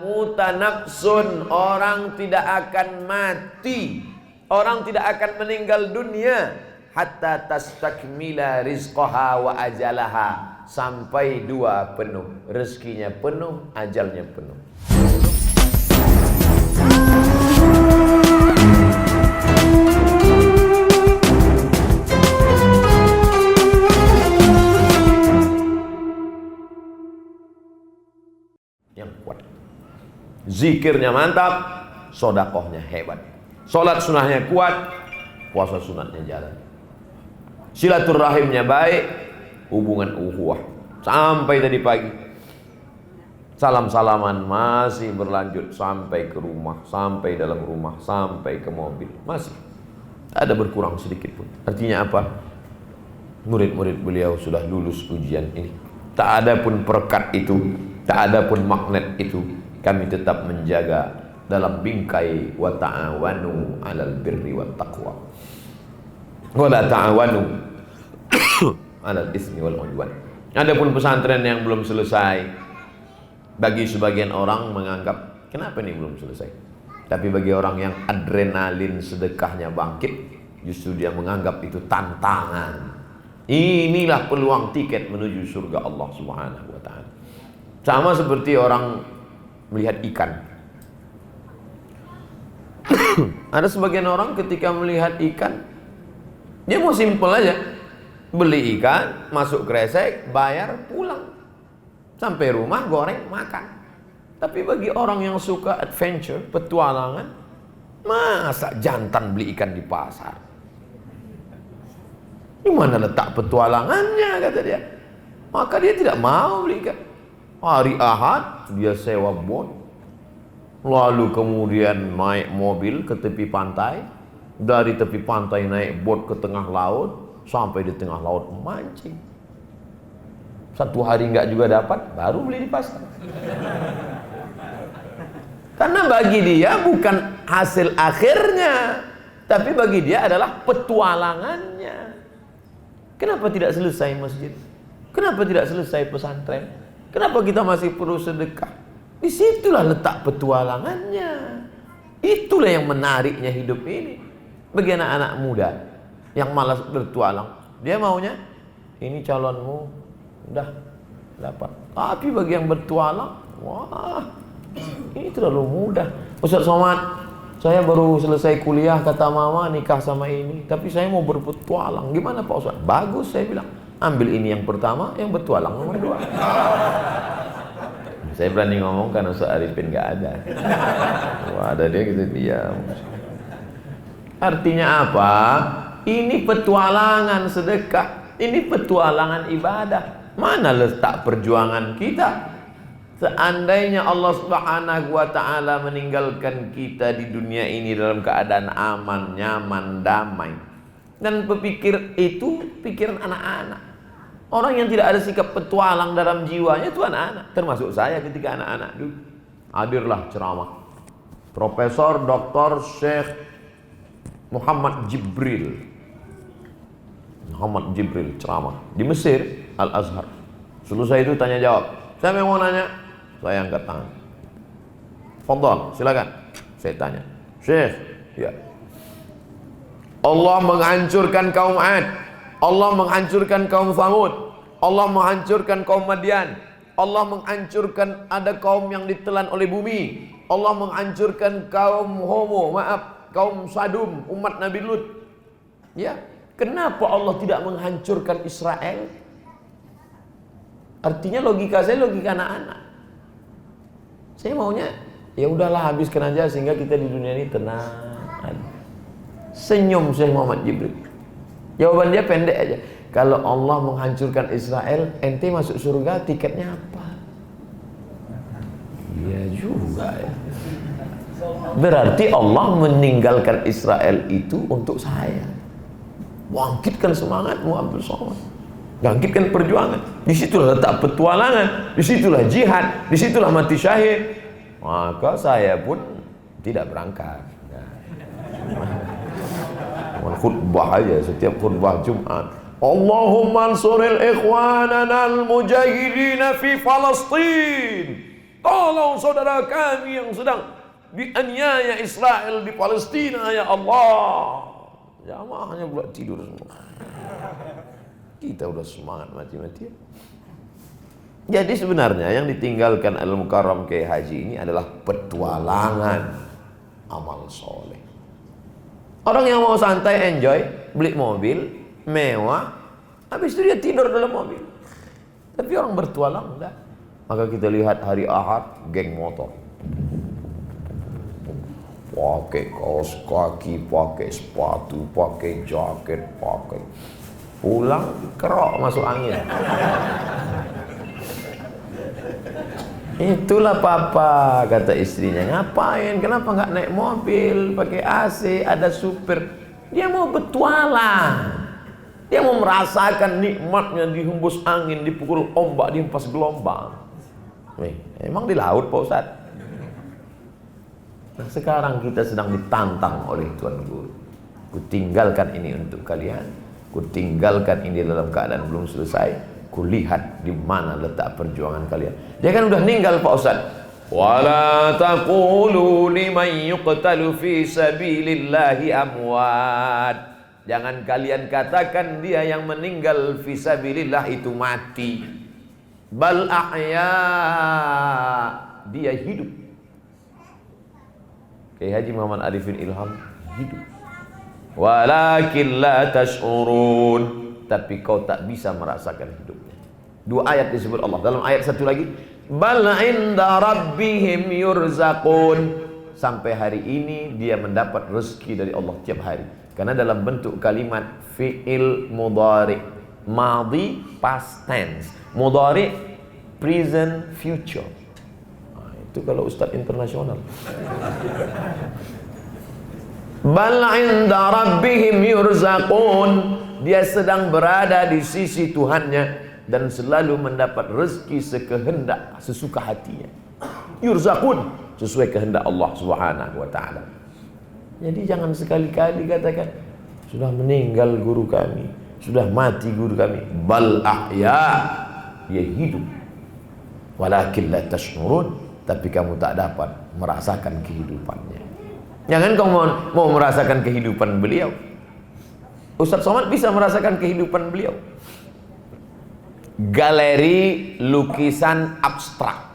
Mutanafsun, orang tidak akan mati, orang tidak akan meninggal dunia hatta tastakmila rizqaha wa ajalaha, sampai dua penuh, rezekinya penuh, ajalnya penuh. Yang kuat, zikirnya mantap, sodakohnya hebat, sholat sunahnya kuat, puasa sunatnya jalan, silaturahimnya baik, hubungan ukhuwah sampai tadi pagi, salam-salaman masih berlanjut sampai ke rumah, sampai dalam rumah, sampai ke mobil, masih ada berkurang sedikit pun. Artinya apa? Murid-murid beliau sudah lulus ujian ini. Tak ada pun perekat itu, tak ada pun magnet itu, kami tetap menjaga dalam bingkai wa ta'awanu 'alal birri wat taqwa wa la ta'awanu 'alal ismi wal 'udwan. Adapun pesantren yang belum selesai, bagi sebagian orang menganggap kenapa ini belum selesai, tapi bagi orang yang adrenalin sedekahnya bangkit, justru dia menganggap itu tantangan. Inilah peluang tiket menuju surga Allah Subhanahu wa ta'ala. Sama seperti orang melihat ikan. Ada sebagian orang ketika melihat ikan, dia mau simpel aja, beli ikan, masuk kresek, bayar, pulang, sampai rumah goreng, makan. Tapi bagi orang yang suka adventure, petualangan, masa jantan beli ikan di pasar? Di mana letak petualangannya, kata dia. Maka dia tidak mau beli ikan. Hari Ahad dia sewa bot, lalu kemudian naik mobil ke tepi pantai, dari tepi pantai naik bot ke tengah laut, sampai di tengah laut memancing. Satu hari enggak juga dapat, baru beli di pasar. Karena bagi dia bukan hasil akhirnya, tapi bagi dia adalah petualangannya. Kenapa tidak selesai masjid? Kenapa tidak selesai pesantren? Kenapa kita masih perlu sedekah? Disitulah letak petualangannya. Itulah yang menariknya hidup ini. Bagi anak-anak muda yang malas bertualang, dia maunya ini calonmu udah dapat. Tapi bagi yang bertualang, wah, ini terlalu mudah. Ustaz Somad, saya baru selesai kuliah, kata mama nikah sama ini, tapi saya mau berpetualang. Gimana Pak Ustaz? Bagus, saya bilang. Ambil ini yang pertama, yang bertualang nomor 2. Saya berani ngomong karena Ustaz Arifin gak ada. Wah, ada dia gitu, diam. Artinya apa? Ini petualangan sedekah, ini petualangan ibadah. Mana letak perjuangan kita? Seandainya Allah Subhanahu wa ta'ala meninggalkan kita di dunia ini dalam keadaan aman, nyaman, damai, dan berpikir itu pikiran anak-anak. Orang yang tidak ada sikap petualang dalam jiwanya itu anak-anak. Termasuk saya ketika anak-anak dulu. Hadirlah ceramah Profesor Dr. Syekh Muhammad Jibril. Muhammad Jibril ceramah di Mesir, Al-Azhar. Selesai itu tanya jawab. Saya mau nanya, saya angkat tangan. Fadhal, silakan. Saya tanya. Syekh, ya. Allah menghancurkan kaum Ad, Allah menghancurkan kaum Thamud, Allah menghancurkan kaum Madian, Allah menghancurkan ada kaum yang ditelan oleh bumi, Allah menghancurkan kaum kaum Sadum, umat Nabi Lut. Ya, kenapa Allah tidak menghancurkan Israel? Artinya logika saya logika anak-anak. Saya maunya ya udahlah habiskan aja sehingga kita di dunia ini tenang. Senyum Syekh Muhammad Jibril. Jawaban dia pendek aja. Kalau Allah menghancurkan Israel, ente masuk surga, tiketnya apa? Iya juga ya. Berarti Allah meninggalkan Israel itu untuk saya. Bangkitkan semangatmu Abdul Somad. Bangkitkan perjuangan. Disitulah letak petualangan, disitulah jihad, disitulah mati syahid. Maka saya pun tidak berangkat. Khutbah aja setiap khutbah Jumat. Allahumma ansuril ikhwanana al-mujahidin fi Palestin. tolong saudara kami yang sedang dianiaya Israel di Palestina ya Allah. Jamaahnya pula tidur semua. Kita udah semangat mati-matian. Jadi sebenarnya yang ditinggalkan Al-Mukarram Kiai Haji ini adalah petualangan amal soleh. Orang yang mau santai, enjoy, beli mobil mewah, habis itu dia tidur dalam mobil. Tapi orang bertualang enggak. Maka kita lihat hari Ahad, geng motor, pakai kaos kaki, pakai sepatu, pakai jaket, pakai, pulang kerok masuk angin. Itulah papa, kata istrinya. Ngapain? Kenapa nggak naik mobil pakai AC, ada supir? Dia mau bertualang. Dia mau merasakan nikmatnya dihembus angin, dipukul ombak, dihempas gelombang. Emang di laut Pak Ustaz? Nah, sekarang kita sedang ditantang oleh Tuan Guru. Ku tinggalkan ini untuk kalian. Ku tinggalkan ini dalam keadaan belum selesai. Kulihat di mana letak perjuangan kalian. Dia kan udah meninggal Pak Ustaz. Wala taqulu liman yuqtalu fi sabilillahi amwat. Jangan kalian katakan dia yang meninggal fi sabilillah itu mati. Bal ahya, dia hidup. Kiai Haji Muhammad Arifin Ilham hidup. Walakin la tash'urun, tapi kau tak bisa merasakan hidupnya. Dua ayat disebut Allah. Dalam ayat satu lagi, bal inda rabbihim yurzaqun. Sampai hari ini dia mendapat rezeki dari Allah tiap hari. Karena dalam bentuk kalimat fi'il mudhari, madhi past tense, mudhari present future. Nah, itu kalau ustaz internasional. Bal inda rabbihim yurzaqun. Dia sedang berada di sisi Tuhannya dan selalu mendapat rezeki sekehendak, sesuka hatinya. Yurzaqun, sesuai kehendak Allah Subhanahu wa taala. Jadi jangan sekali-kali katakan sudah meninggal guru kami, sudah mati guru kami. Bal ahya, dia hidup. Walakin la tash'urun, tapi kamu tak dapat merasakan kehidupannya. Jangan kamu mau merasakan kehidupan beliau. Ustaz Somad bisa merasakan kehidupan beliau. Galeri lukisan abstrak.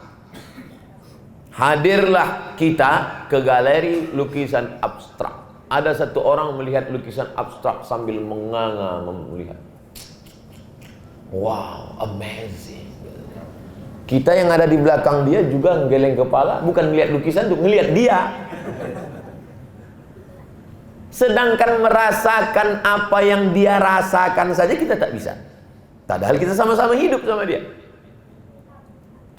Hadirlah kita ke galeri lukisan abstrak. Ada satu orang melihat lukisan abstrak sambil menganga melihat. Wow, amazing. Kita yang ada di belakang dia juga nggeleng kepala, bukan melihat lukisan, untuk melihat dia. Sedangkan merasakan apa yang dia rasakan saja kita tak bisa. Padahal kita sama-sama hidup sama dia.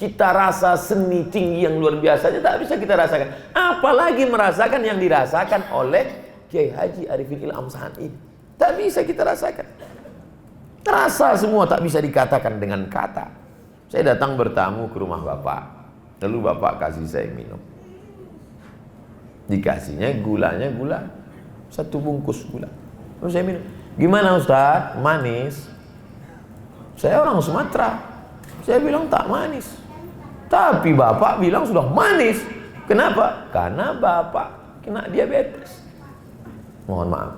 Kita rasa seni tinggi yang luar biasa aja tak bisa kita rasakan. Apalagi merasakan yang dirasakan oleh Kiai Haji Arifin Ilham saat ini. Tak bisa kita rasakan. Rasa semua tak bisa dikatakan dengan kata. Saya datang bertamu ke rumah bapak. Lalu bapak kasih saya minum. Dikasihnya gulanya gula. 1 bungkus gula. Lalu saya minum. Gimana Ustaz? Manis. Saya orang Sumatera. Saya bilang tak manis. Tapi bapak bilang sudah manis. Kenapa? Karena bapak kena diabetes. Mohon maaf.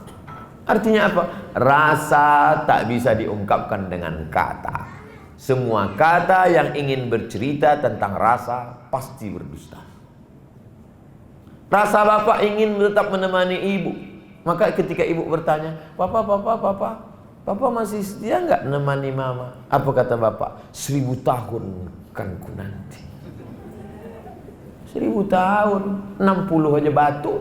Artinya apa? Rasa tak bisa diungkapkan dengan kata. Semua kata yang ingin bercerita tentang rasa pasti berdusta. Rasa bapak ingin tetap menemani ibu. Maka ketika ibu bertanya, Papa masih setia nggak menemani mama? Apa kata bapak? 1000 tahun kan ku nanti. 1000 tahun, 60 aja batu.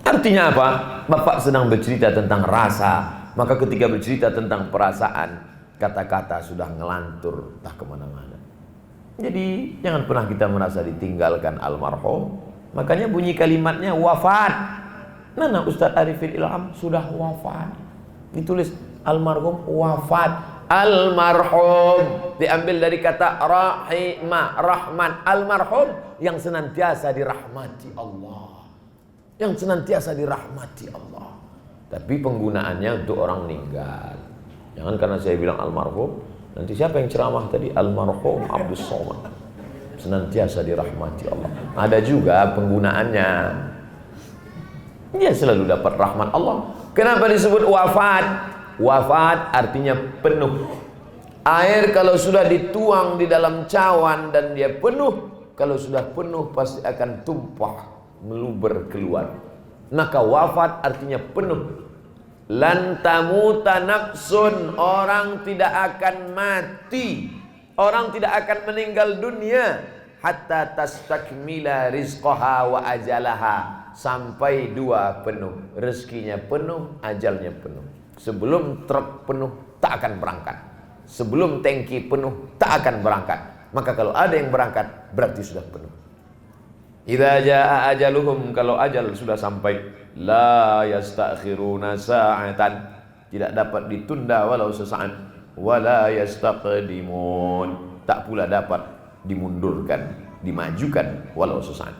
Artinya apa? Bapak sedang bercerita tentang rasa. Maka ketika bercerita tentang perasaan, kata-kata sudah ngelantur entah kemana-mana. Jadi jangan pernah kita merasa ditinggalkan almarhum. Makanya bunyi kalimatnya wafat. Mana Ustaz Arifin Ilham sudah wafat. Ditulis almarhum wafat. Almarhum diambil dari kata rahimah, rahman. Almarhum yang senantiasa dirahmati Allah. Yang senantiasa dirahmati Allah. Tapi penggunaannya untuk orang meninggal. Jangan karena saya bilang almarhum, Nanti siapa yang ceramah tadi? Almarhum Abdus Somad. Senantiasa dirahmati Allah. Ada juga penggunaannya. Dia selalu dapat rahmat Allah. Kenapa disebut wafat? Wafat artinya penuh. Air kalau sudah dituang di dalam cawan dan dia penuh, kalau sudah penuh pasti akan tumpah, meluber keluar. Maka wafat artinya penuh. Lan tamuta nafsun, orang tidak akan mati, orang tidak akan meninggal dunia hatta tastakmila rizqaha wa ajalaha, sampai dua penuh, rezekinya penuh, ajalnya penuh. Sebelum truk penuh tak akan berangkat, sebelum tangki penuh tak akan berangkat. Maka kalau ada yang berangkat berarti sudah penuh. Idza jaa ajaluhum, kalau ajal sudah sampai, la yastakhiruna sa'atan, tidak dapat ditunda walau sesaat, wala yastaqdimun, tak pula dapat dimundurkan, dimajukan walau sesaat.